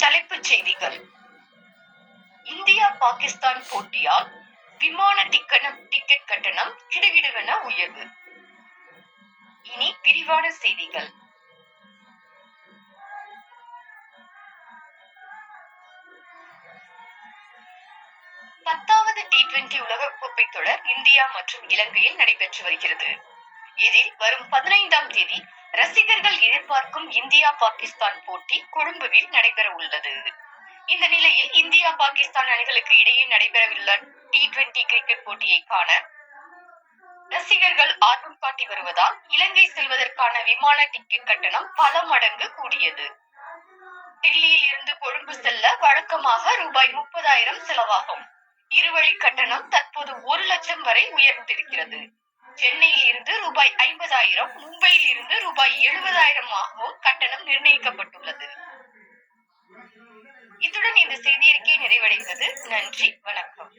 தலைப்புச் செய்திகள். இந்தியா பாகிஸ்தான் போட்டியால் விமான டிக்கெட் கட்டணம் கிடுகிடுவென உயர்வு. இனி விரிவான செய்திகள். பத்தாவது T20 உலகக்கோப்பை தொடர் இந்தியா மற்றும் இலங்கையில் நடைபெற்று வருகிறது. இதில் வரும் 15ஆம் தேதி ரசிகர்கள் எதிர்பார்க்கும் இந்தியா பாகிஸ்தான் போட்டி கொழும்புவில் நடைபெற உள்ளது. இந்த நிலையில் இந்தியா பாகிஸ்தான் அணிகளுக்கு இடையே நடைபெறவுள்ள T20 கிரிக்கெட் போட்டியை காண ரசிகர்கள் ஆர்வம் காட்டி வருவதால் இலங்கை செல்வதற்கான விமான டிக்கெட் கட்டணம் பல மடங்கு கூடியது. டில்லியில் இருந்து கொழும்பு செல்ல வழக்கமாக ரூபாய் 30,000 செலவாகும். இருவழி கட்டணம் தற்போது 1 லட்சம் வரை உயர்ந்திருக்கிறது. சென்னையில் இருந்து ரூபாய் 50,000, மும்பையில் இருந்து ரூபாய் 70,000 கட்டணம் நிர்ணயிக்கப்பட்டுள்ளது. இத்துடன் இந்த செய்தியறிக்கை நிறைவடைந்தது. நன்றி, வணக்கம்.